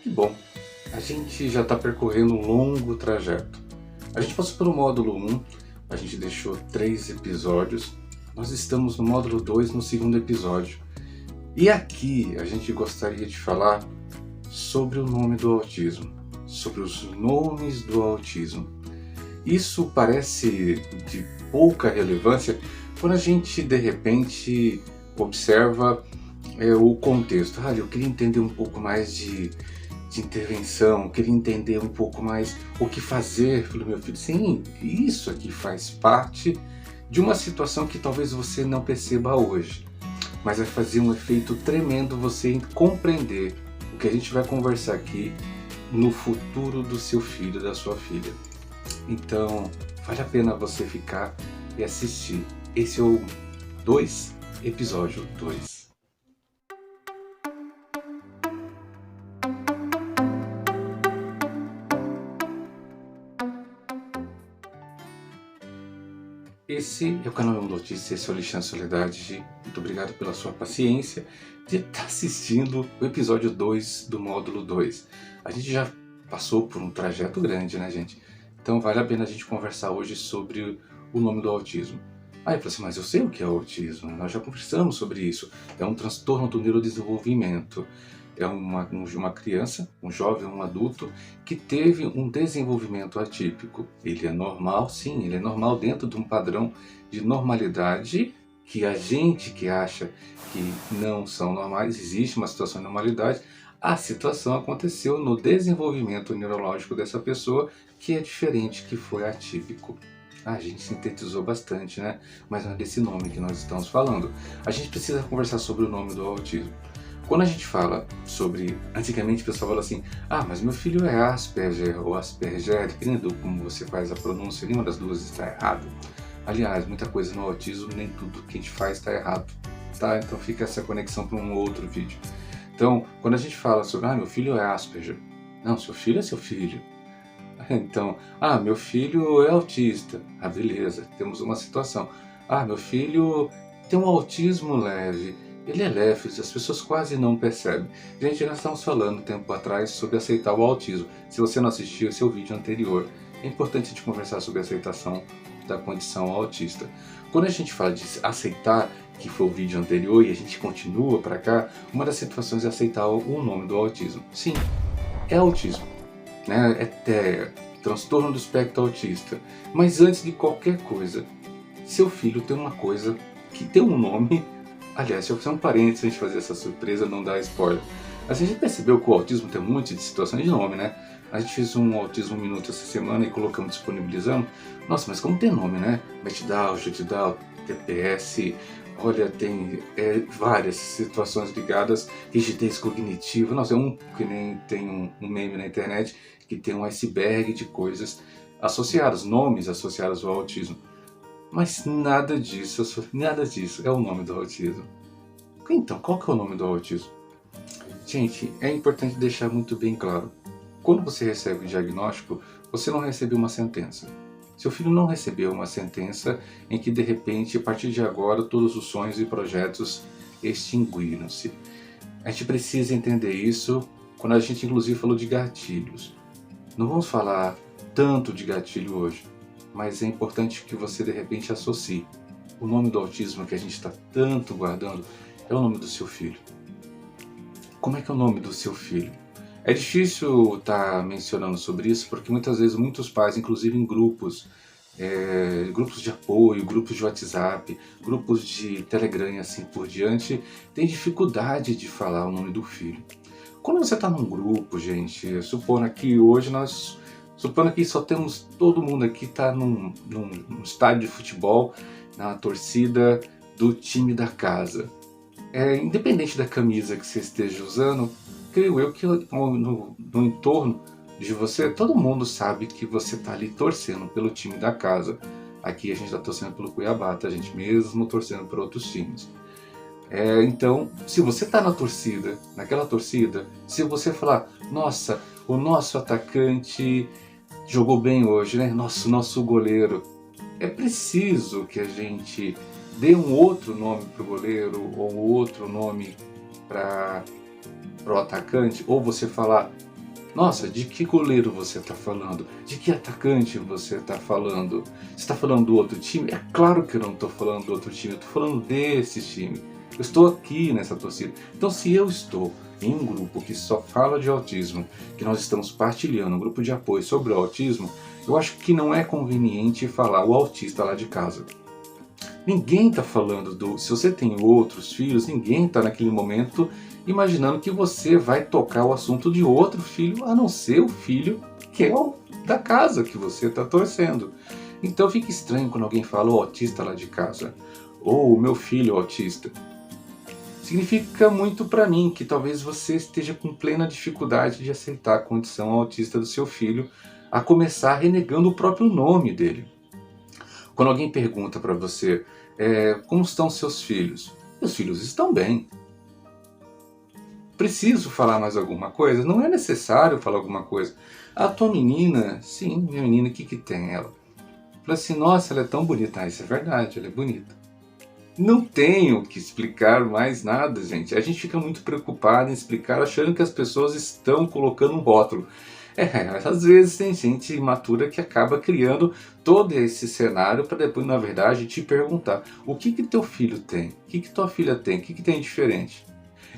Que bom, a gente já está percorrendo um longo trajeto. A gente passou pelo módulo 1, a gente deixou 3 episódios, nós estamos no módulo 2, no segundo episódio. E aqui a gente gostaria de falar sobre o nome do autismo, sobre os nomes do autismo. Isso parece de pouca relevância quando a gente de repente observa o contexto. Eu queria entender um pouco mais de intervenção, queria entender um pouco mais o que fazer pelo meu filho. Sim, isso aqui faz parte de uma situação que talvez você não perceba hoje, mas vai fazer um efeito tremendo você compreender o que a gente vai conversar aqui no futuro do seu filho, da sua filha. Então, vale a pena você ficar e assistir. Esse é o episódio 2. Esse é o canal Notícias, esse é o Alexandre Soledade. Muito obrigado pela sua paciência de estar assistindo o episódio 2 do módulo 2. A gente já passou por um trajeto grande, né, gente? Então vale a pena a gente conversar hoje sobre o nome do autismo. Eu falei assim, mas eu sei o que é o autismo, nós já conversamos sobre isso. É um transtorno do neurodesenvolvimento. É uma criança, um jovem, um adulto que teve um desenvolvimento atípico. Ele é normal, sim, ele é normal dentro de um padrão de normalidade que a gente que acha que não são normais, existe uma situação de normalidade. A situação aconteceu no desenvolvimento neurológico dessa pessoa que é diferente, que foi atípico. A gente sintetizou bastante, né? Mas não é desse nome que nós estamos falando. A gente precisa conversar sobre o nome do autismo. Quando a gente fala sobre... Antigamente o pessoal fala assim, mas meu filho é Asperger ou Asperger, dependendo como você faz a pronúncia, nenhuma das duas está errado. Aliás, muita coisa no autismo, nem tudo que a gente faz está errado, tá? Então fica essa conexão para um outro vídeo. Então, quando a gente fala sobre, meu filho é Asperger. Não, seu filho é seu filho. Então, meu filho é autista. Beleza, temos uma situação. Meu filho tem um autismo leve. Ele é leve, as pessoas quase não percebem. Gente, nós estamos falando tempo atrás sobre aceitar o autismo. Se você não assistiu, esse é o vídeo anterior. É importante a gente conversar sobre a aceitação da condição autista. Quando a gente fala de aceitar, que foi o vídeo anterior, e a gente continua para cá, uma das situações é aceitar o nome do autismo. Sim, é autismo, né? É TEA, transtorno do espectro autista. Mas antes de qualquer coisa, seu filho tem uma coisa que tem um nome. Aliás, se eu fizer um parênteses, a gente fazer essa surpresa, não dar spoiler. A gente percebeu que o autismo tem um monte de situações de nome, né? A gente fez um autismo minuto essa semana e colocamos, disponibilizando. Nossa, mas como tem nome, né? Metdown, Jutdown, TPS, olha, tem várias situações ligadas, rigidez cognitiva. Nossa, que nem tem um meme na internet que tem um iceberg de coisas associadas, nomes associados ao autismo. Mas nada disso é o nome do autismo. Então, qual que é o nome do autismo? Gente, é importante deixar muito bem claro. Quando você recebe o diagnóstico, você não recebeu uma sentença. Seu filho não recebeu uma sentença em que, de repente, a partir de agora, todos os sonhos e projetos extinguiram-se. A gente precisa entender isso quando a gente, inclusive, falou de gatilhos. Não vamos falar tanto de gatilho hoje, mas é importante que você de repente associe. O nome do autismo que a gente está tanto guardando é o nome do seu filho. Como é que é o nome do seu filho? É difícil estar mencionando sobre isso porque muitas vezes muitos pais, inclusive em grupos de apoio, grupos de WhatsApp, grupos de Telegram e assim por diante, têm dificuldade de falar o nome do filho. Quando você está num grupo, gente, supondo que só temos, todo mundo aqui está num estádio de futebol, na torcida do time da casa. Independente da camisa que você esteja usando, creio eu que no entorno de você, todo mundo sabe que você está ali torcendo pelo time da casa. Aqui a gente está torcendo pelo Cuiabá, tá, gente? Mesmo torcendo por outros times. Então, se você está naquela torcida, se você falar, nossa, o nosso atacante jogou bem hoje, né? Nosso goleiro. É preciso que a gente dê um outro nome para o goleiro ou outro nome para o atacante, ou você falar Nossa, de que goleiro você está falando? De que atacante você está falando? Você está falando do outro time? É claro que eu não estou falando do outro time, eu estou falando desse time. Eu estou aqui nessa torcida. Então, se eu estou em um grupo que só fala de autismo, que nós estamos partilhando um grupo de apoio sobre o autismo, eu acho que não é conveniente falar o autista lá de casa. Ninguém está falando do... Se você tem outros filhos, ninguém está naquele momento imaginando que você vai tocar o assunto de outro filho, a não ser o filho que é o da casa que você está torcendo. Então fica estranho quando alguém fala o autista lá de casa, ou o meu filho autista. Significa muito para mim que talvez você esteja com plena dificuldade de aceitar a condição autista do seu filho, a começar renegando o próprio nome dele. Quando alguém pergunta para você, como estão seus filhos? Meus filhos estão bem. Preciso falar mais alguma coisa? Não é necessário falar alguma coisa. A tua menina, sim, minha menina, o que tem ela? Fala assim, nossa, ela é tão bonita. Ah, isso é verdade, ela é bonita. Não tenho que explicar mais nada, gente. A gente fica muito preocupado em explicar, achando que as pessoas estão colocando um rótulo. Às vezes tem gente imatura que acaba criando todo esse cenário para depois, na verdade, te perguntar o que teu filho tem? O que tua filha tem? O que tem diferente?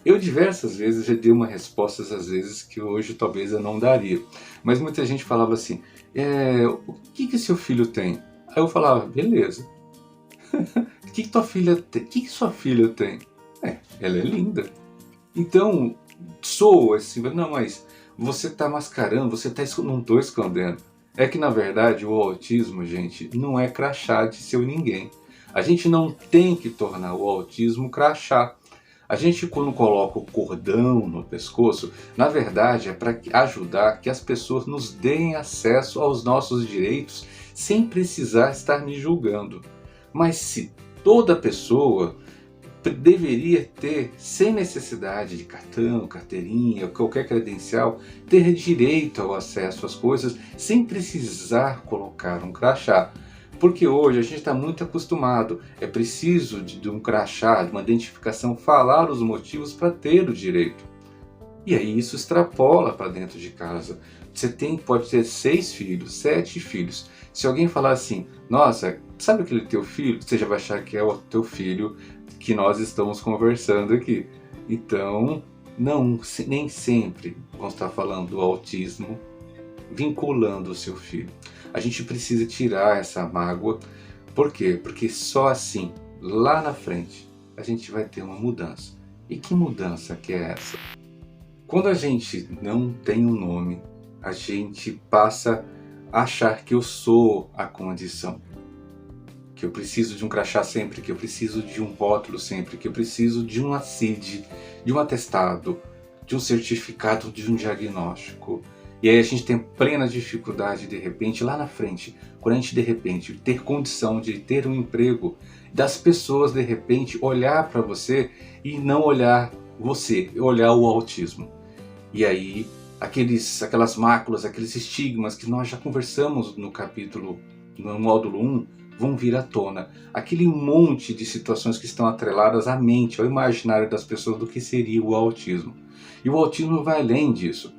Eu diversas vezes já dei uma resposta, às vezes, que hoje talvez eu não daria. Mas muita gente falava assim, o que seu filho tem? Aí eu falava, beleza. O que tua filha tem? O que sua filha tem? Ela é linda. Então, soa assim, não, mas você está mascarando, você está escondendo. Não estou escondendo. É que na verdade o autismo, gente, não é crachá de seu ninguém. A gente não tem que tornar o autismo crachá. A gente, quando coloca o cordão no pescoço, na verdade é para ajudar que as pessoas nos deem acesso aos nossos direitos sem precisar estar me julgando. Mas se toda pessoa deveria ter, sem necessidade de cartão, carteirinha, qualquer credencial, ter direito ao acesso às coisas sem precisar colocar um crachá. Porque hoje a gente está muito acostumado, é preciso de um crachá, de uma identificação, falar os motivos para ter o direito. E aí isso extrapola para dentro de casa. Você pode ter 6 filhos, 7 filhos. Se alguém falar assim, nossa, sabe aquele teu filho? Você já vai achar que é o teu filho que nós estamos conversando aqui. Então, nem sempre vamos estar falando do autismo vinculando o seu filho. A gente precisa tirar essa mágoa. Por quê? Porque só assim, lá na frente, a gente vai ter uma mudança. E que mudança que é essa? Quando a gente não tem um nome, a gente passa a achar que eu sou a condição. Que eu preciso de um crachá sempre, que eu preciso de um rótulo sempre, que eu preciso de uma CID, de um atestado, de um certificado, de um diagnóstico. E aí a gente tem plena dificuldade, de repente, lá na frente, quando a gente, de repente, ter condição de ter um emprego, das pessoas, de repente, olhar para você e não olhar você, olhar o autismo. E aí, aquelas máculas, aqueles estigmas que nós já conversamos no capítulo, no módulo 1, vão vir à tona. Aquele monte de situações que estão atreladas à mente, ao imaginário das pessoas do que seria o autismo. E o autismo vai além disso.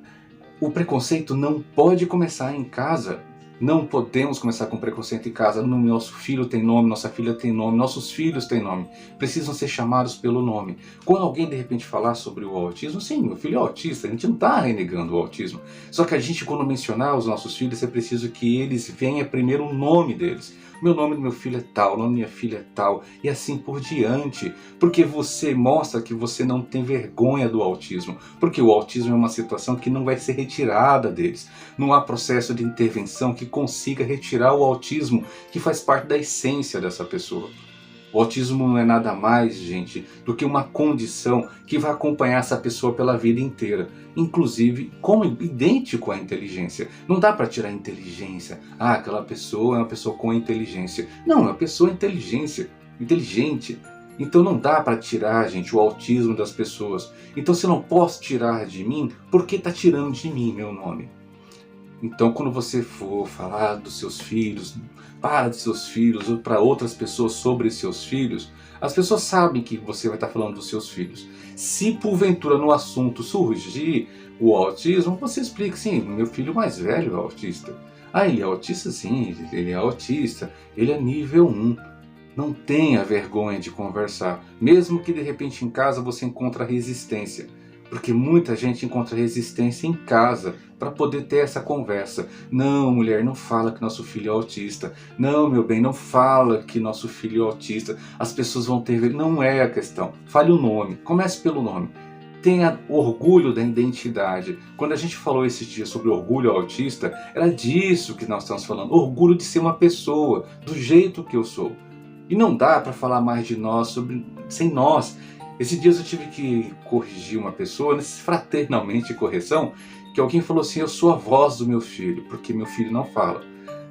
O preconceito não pode começar em casa. Não podemos começar com preconceito em casa. Nosso filho tem nome, nossa filha tem nome, nossos filhos têm nome. Precisam ser chamados pelo nome. Quando alguém de repente falar sobre o autismo, sim, meu filho é autista, a gente não está renegando o autismo. Só que a gente, quando mencionar os nossos filhos, é preciso que eles venham primeiro o nome deles. Meu nome do meu filho é tal, o nome da minha filha é tal, e assim por diante. Porque você mostra que você não tem vergonha do autismo. Porque o autismo é uma situação que não vai ser retirada deles. Não há processo de intervenção que consiga retirar o autismo, que faz parte da essência dessa pessoa. O autismo não é nada mais, gente, do que uma condição que vai acompanhar essa pessoa pela vida inteira. Inclusive, como idêntico à inteligência. Não dá para tirar a inteligência. Ah, aquela pessoa é uma pessoa com inteligência. Não, é uma pessoa inteligente. Então não dá para tirar, gente, o autismo das pessoas. Então se eu não posso tirar de mim, por que está tirando de mim meu nome? Então, quando você for falar dos seus filhos, para dos seus filhos ou para outras pessoas sobre seus filhos, as pessoas sabem que você vai estar falando dos seus filhos. Se porventura no assunto surgir o autismo, você explica, sim, meu filho mais velho é autista. Ah, ele é autista? Sim, ele é autista, ele é nível 1. Não tenha vergonha de conversar, mesmo que de repente em casa você encontre resistência. Porque muita gente encontra resistência em casa para poder ter essa conversa. Não, mulher, não fala que nosso filho é autista. Não, meu bem, não fala que nosso filho é autista. As pessoas vão ter... Não é a questão. Fale o nome. Comece pelo nome. Tenha orgulho da identidade. Quando a gente falou esses dias sobre orgulho autista, era disso que nós estamos falando. Orgulho de ser uma pessoa, do jeito que eu sou. E não dá para falar mais de nós sem nós. Esses dias eu tive que corrigir uma pessoa, fraternalmente correção, que alguém falou assim, eu sou a voz do meu filho, porque meu filho não fala.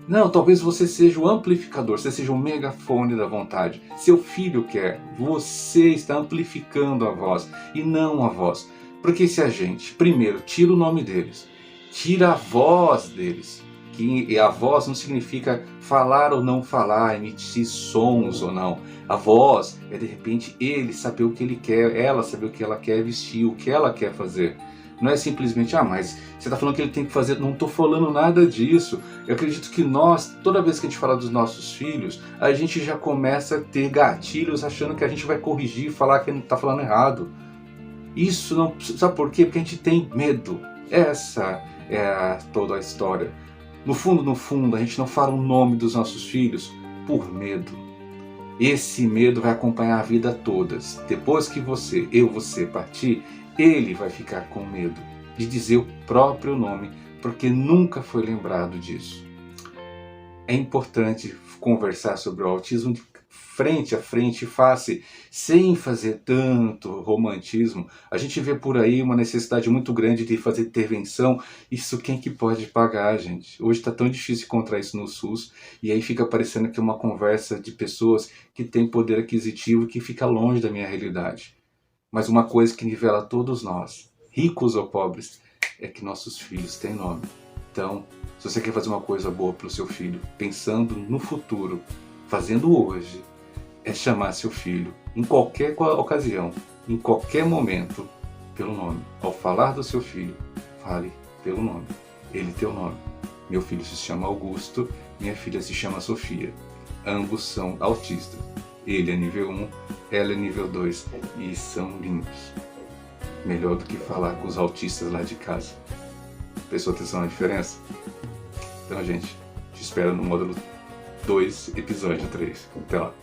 Não, talvez você seja o amplificador, você seja o megafone da vontade. Seu filho quer, você está amplificando a voz e não a voz. Porque se a gente, primeiro, tira o nome deles, tira a voz deles, que a voz não significa falar ou não falar, emitir sons ou não. A voz é de repente ele saber o que ele quer, ela saber o que ela quer vestir, o que ela quer fazer. Não é simplesmente, mas você está falando que ele tem que fazer. Não estou falando nada disso. Eu acredito que nós, toda vez que a gente fala dos nossos filhos, a gente já começa a ter gatilhos achando que a gente vai corrigir e falar que ele está falando errado. Isso não... Sabe por quê? Porque a gente tem medo. Essa é toda a história. No fundo, a gente não fala o nome dos nossos filhos por medo. Esse medo vai acompanhar a vida toda. Depois que você partir, ele vai ficar com medo de dizer o próprio nome, porque nunca foi lembrado disso. É importante conversar sobre o autismo de frente a frente, face, sem fazer tanto romantismo. A gente vê por aí uma necessidade muito grande de fazer intervenção. Isso quem que pode pagar, gente? Hoje está tão difícil encontrar isso no SUS, e aí fica parecendo que é uma conversa de pessoas que têm poder aquisitivo que fica longe da minha realidade. Mas uma coisa que nivela todos nós, ricos ou pobres, é que nossos filhos têm nome. Então, se você quer fazer uma coisa boa para o seu filho, pensando no futuro, fazendo hoje, é chamar seu filho, em qualquer ocasião, em qualquer momento, pelo nome. Ao falar do seu filho, fale pelo nome. Ele tem o nome. Meu filho se chama Augusto, minha filha se chama Sofia. Ambos são autistas. Ele é nível 1, ela é nível 2 e são lindos. Melhor do que falar com os autistas lá de casa. Prestou atenção na diferença? Então, gente, te espero no módulo 2, episódio 3. Até lá.